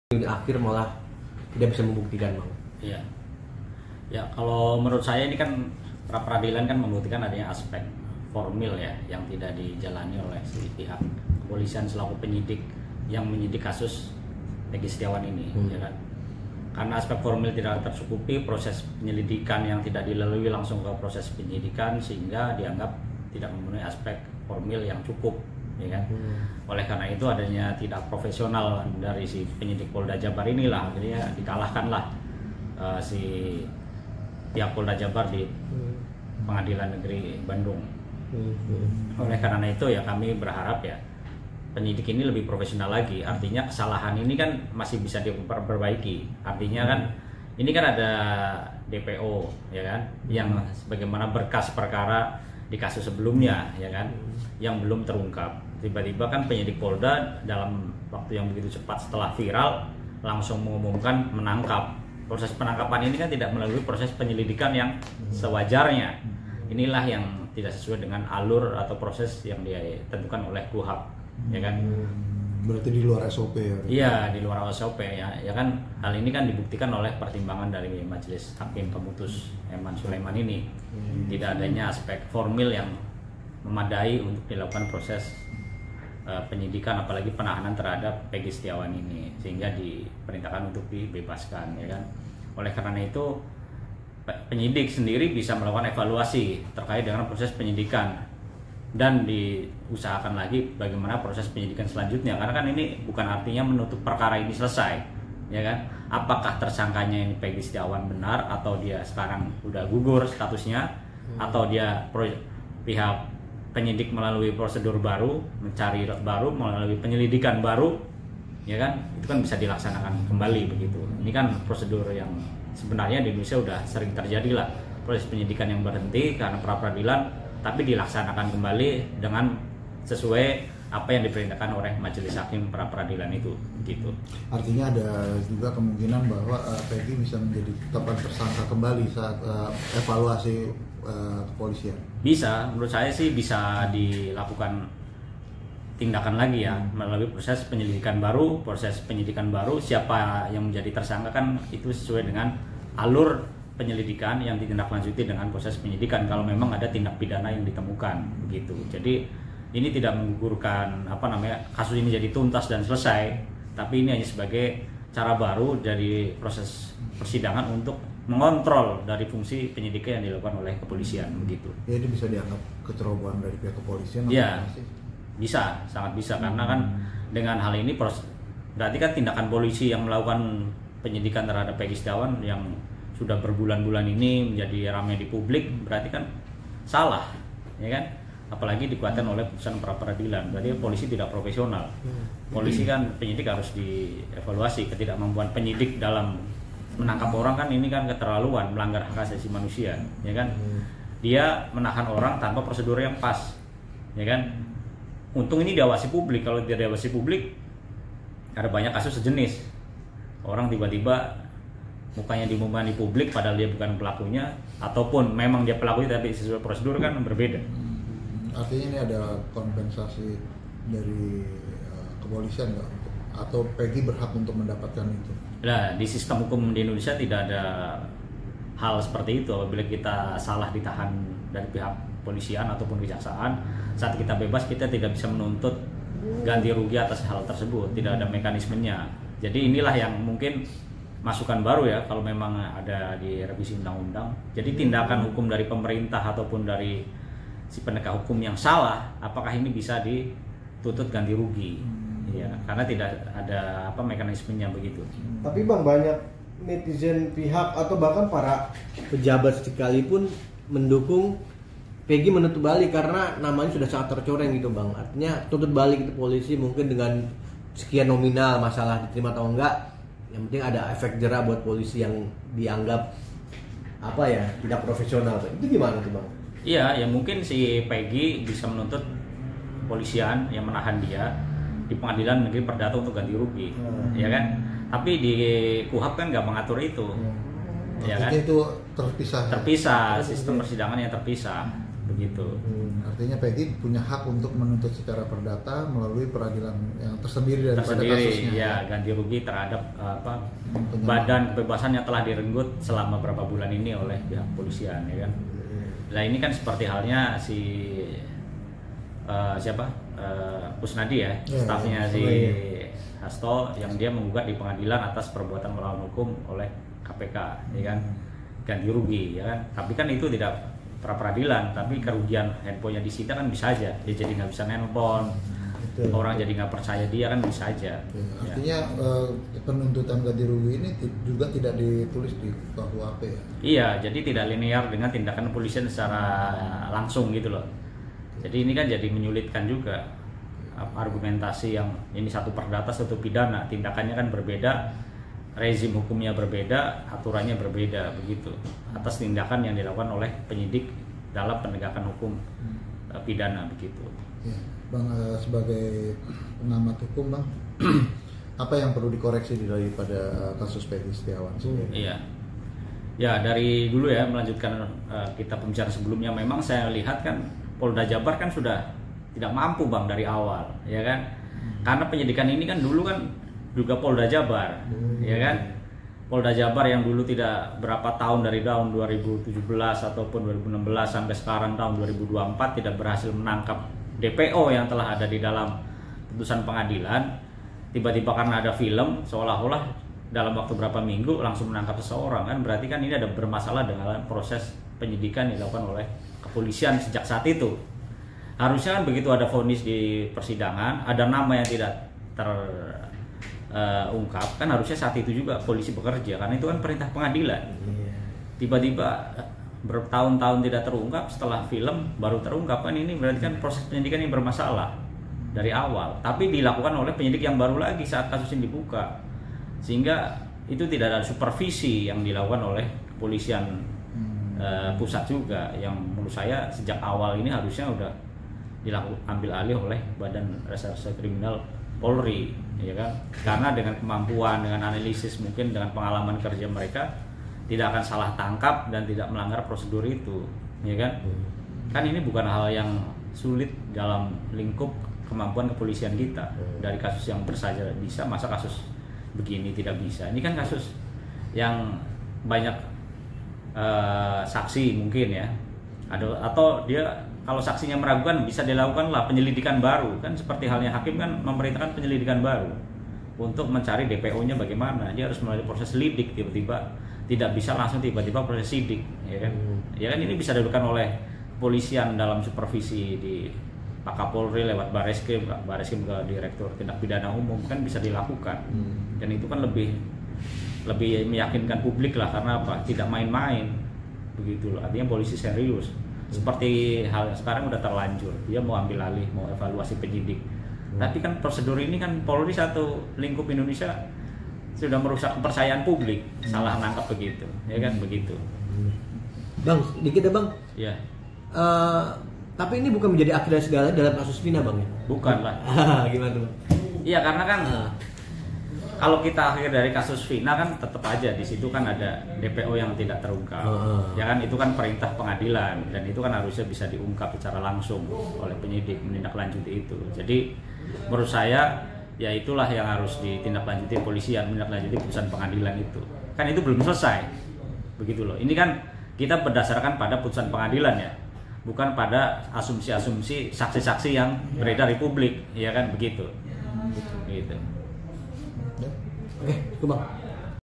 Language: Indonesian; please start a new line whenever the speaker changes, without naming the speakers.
di akhir malah tidak bisa membuktikan, Bang.
Iya. Ya, kalau menurut saya ini kan pra peradilan kan membuktikan adanya aspek formil ya yang tidak dijalani oleh si pihak kepolisian selaku penyidik yang menyidik kasus Peggy Setiawan ini, ya kan. Karena aspek formil tidak tercukupi, proses penyelidikan yang tidak dilalui langsung ke proses penyidikan sehingga dianggap tidak memenuhi aspek formil yang cukup, ya kan. Oleh karena itu adanya tidak profesional dari si penyidik Polda Jabar inilah akhirnya dikalahkanlah si pihak Polda Jabar di Pengadilan Negeri Bandung. Oleh karena itu ya kami berharap ya penyidik ini lebih profesional lagi. Artinya kesalahan ini kan masih bisa diperbaiki. Artinya kan ini kan ada DPO ya kan yang sebagaimana berkas perkara di kasus sebelumnya ya kan yang belum terungkap. Tiba-tiba kan penyidik Polda dalam waktu yang begitu cepat setelah viral langsung mengumumkan menangkap. Proses penangkapan ini kan tidak melalui proses penyelidikan yang sewajarnya. Inilah yang tidak sesuai dengan alur atau proses yang ditentukan oleh KUHP, ya kan?
Berarti di luar SOP ya?
Iya, di luar SOP ya kan. Hal ini kan dibuktikan oleh pertimbangan dari Majelis Hakim Pemutus Eman Sulaiman ini. Tidak adanya aspek formil yang memadai untuk dilakukan proses penyidikan apalagi penahanan terhadap Peggy Setiawan ini sehingga diperintahkan untuk dibebaskan, ya kan. Oleh karena itu penyidik sendiri bisa melakukan evaluasi terkait dengan proses penyidikan dan diusahakan lagi bagaimana proses penyidikan selanjutnya, karena kan ini bukan artinya menutup perkara ini selesai, ya kan. Apakah tersangkanya ini Peggy Setiawan benar atau dia sekarang udah gugur statusnya atau dia pihak penyidik melalui prosedur baru, mencari baru, melalui penyelidikan baru, ya kan, itu kan bisa dilaksanakan kembali begitu. Ini kan prosedur yang sebenarnya di Indonesia udah sering terjadi lah, proses penyidikan yang berhenti karena pra peradilan, tapi dilaksanakan kembali dengan sesuai apa yang diperintahkan oleh Majelis Hakim pra peradilan itu, gitu.
Artinya ada juga kemungkinan bahwa Peggy bisa menjadi tetapkan tersangka kembali saat evaluasi kepolisian.
Bisa, menurut saya sih bisa dilakukan tindakan lagi ya melalui proses penyelidikan baru, siapa yang menjadi tersangka kan itu sesuai dengan alur penyelidikan yang ditindaklanjuti dengan proses penyidikan kalau memang ada tindak pidana yang ditemukan begitu. Jadi ini tidak menggugurkan kasus ini jadi tuntas dan selesai, tapi ini hanya sebagai cara baru dari proses persidangan untuk mengontrol dari fungsi penyidikan yang dilakukan oleh kepolisian begitu.
Ya, itu bisa dianggap kecerobohan dari pihak kepolisian?
Ya, bisa, sangat bisa, karena kan dengan hal ini berarti kan tindakan polisi yang melakukan penyidikan terhadap Peggy Setiawan yang sudah berbulan-bulan ini menjadi ramai di publik berarti kan salah, ya kan? Apalagi dikuatkan oleh putusan pra peradilan, berarti polisi tidak profesional. Polisi kan penyidik harus dievaluasi, ketidakmampuan penyidik dalam menangkap orang kan ini kan keterlaluan, melanggar hak asasi manusia, ya kan? Dia menahan orang tanpa prosedur yang pas, ya kan? Untung ini diawasi publik, kalau tidak diawasi publik ada banyak kasus sejenis. Orang tiba-tiba mukanya diumumkan di publik padahal dia bukan pelakunya, ataupun memang dia pelakunya tapi sesuai prosedur kan berbeda.
Artinya ini ada kompensasi dari kepolisian nggak? Atau Peggy berhak untuk mendapatkan itu?
Nah, di sistem hukum di Indonesia tidak ada hal seperti itu. Apabila kita salah ditahan dari pihak polisian ataupun kejaksaan, saat kita bebas kita tidak bisa menuntut ganti rugi atas hal tersebut, tidak ada mekanismenya. Jadi inilah yang mungkin masukan baru ya kalau memang ada di revisi undang-undang. Jadi tindakan hukum dari pemerintah ataupun dari si penegak hukum yang salah, apakah ini bisa dituntut ganti rugi? Ya, karena tidak ada mekanismenya begitu.
Tapi Bang, banyak netizen pihak atau bahkan para pejabat sekalipun mendukung Peggy menuntut balik karena namanya sudah sangat tercoreng gitu Bang. Artinya tuntut balik itu polisi mungkin dengan sekian nominal, masalah diterima atau enggak, yang penting ada efek jera buat polisi yang dianggap tidak profesional. Itu gimana tuh Bang?
Iya, ya mungkin si Peggy bisa menuntut kepolisian yang menahan dia di Pengadilan Negeri Perdata untuk ganti rugi, ya kan? Tapi di KUHP kan nggak mengatur itu, ya kan?
Itu terpisah.
Sistem persidangan yang terpisah. begitu.
Artinya Peggy punya hak untuk menuntut secara perdata melalui peradilan yang tersendiri daripada kasusnya.
Ya, ganti rugi terhadap badan kebebasan yang telah direnggut selama berapa bulan ini oleh pihak polisian, ya kan. Nah ini kan seperti halnya si Kusnadi ya, stafnya si Hasto yang dia menggugat di pengadilan atas perbuatan melawan hukum oleh KPK, ya kan, ganti rugi, ya kan. Tapi kan itu tidak pra peradilan, tapi kerugian handphonenya disita kan bisa aja, dia jadi nggak bisa nelpon, orang jadi nggak percaya dia kan bisa aja.
Artinya penuntutan ganti rugi ini juga tidak ditulis di KUHP ya?
Iya, jadi tidak linear dengan tindakan kepolisian secara langsung gitu loh. Jadi ini kan jadi menyulitkan juga argumentasi yang ini satu perdata satu pidana, tindakannya kan berbeda, rezim hukumnya berbeda, aturannya berbeda begitu atas tindakan yang dilakukan oleh penyidik dalam penegakan hukum pidana begitu.
Ya, Bang, sebagai pengamat hukum Bang, apa yang perlu dikoreksi daripada kasus Peggy Setiawan sendiri?
Iya, ya dari dulu ya melanjutkan kita pembicaraan sebelumnya, memang saya lihat kan Polda Jabar kan sudah tidak mampu Bang dari awal, ya kan? Karena penyidikan ini kan dulu kan juga Polda Jabar, ya kan? Polda Jabar yang dulu tidak berapa tahun dari tahun 2017 ataupun 2016 sampai sekarang tahun 2024 tidak berhasil menangkap DPO yang telah ada di dalam putusan pengadilan. Tiba-tiba karena ada film seolah-olah dalam waktu berapa minggu langsung menangkap seseorang, kan berarti kan ini ada bermasalah dengan proses penyidikan yang dilakukan oleh kepolisian sejak saat itu. Harusnya kan begitu ada vonis di persidangan, ada nama yang tidak terungkap, kan harusnya saat itu juga polisi bekerja, karena itu kan perintah pengadilan. Tiba-tiba bertahun-tahun tidak terungkap, setelah film baru terungkap, kan ini berarti kan proses penyidikan yang bermasalah dari awal, tapi dilakukan oleh penyidik yang baru lagi saat kasus ini dibuka, sehingga itu tidak ada supervisi yang dilakukan oleh kepolisian pusat juga, yang menurut saya sejak awal ini harusnya udah ambil alih oleh Badan Reserse Kriminal Polri, ya kan? Karena dengan kemampuan, dengan analisis, mungkin dengan pengalaman kerja mereka tidak akan salah tangkap dan tidak melanggar prosedur itu, ya kan? Kan ini bukan hal yang sulit dalam lingkup kemampuan kepolisian kita. Dari kasus yang bersaja bisa, masa kasus begini tidak bisa? Ini kan kasus yang banyak saksi mungkin ya, atau dia kalau saksinya meragukan bisa dilakukanlah penyelidikan baru, kan seperti halnya hakim kan memerintahkan penyelidikan baru untuk mencari DPO-nya bagaimana. Dia harus melalui proses lidik, tiba-tiba tidak bisa langsung tiba-tiba proses sidik, ya kan? Ya kan ini bisa dilakukan oleh kepolisian dalam supervisi di Pak Kapolri lewat Bareskrim ke Direktur Tindak Pidana Umum, kan bisa dilakukan. Dan itu kan lebih meyakinkan publik lah, karena apa? Tidak main-main begitu loh. Artinya polisi serius. Seperti hal yang sekarang udah terlanjur, dia mau ambil alih, mau evaluasi penyidik. Tapi kan prosedur ini kan Polri satu lingkup Indonesia sudah merusak kepercayaan publik, salah nangkap begitu, ya kan begitu.
Bang, dikit ya Bang.
Ya.
Tapi ini bukan menjadi akhir segala dalam kasus Vina Bang ya?
Bukan lah.
Gimana tuh?
Iya, karena kan kalau kita akhir dari kasus Vina kan tetap aja di situ kan ada DPO yang tidak terungkap. Ya kan itu kan perintah pengadilan dan itu kan harusnya bisa diungkap secara langsung oleh penyidik menindaklanjuti itu. Jadi menurut saya ya itulah yang harus ditindaklanjuti polisian, menindaklanjuti putusan pengadilan itu. Kan itu belum selesai. Begitu loh. Ini kan kita berdasarkan pada putusan pengadilan ya. Bukan pada asumsi-asumsi saksi-saksi yang beredar di publik, ya kan begitu. Gitu.
Oke, cukup Bang.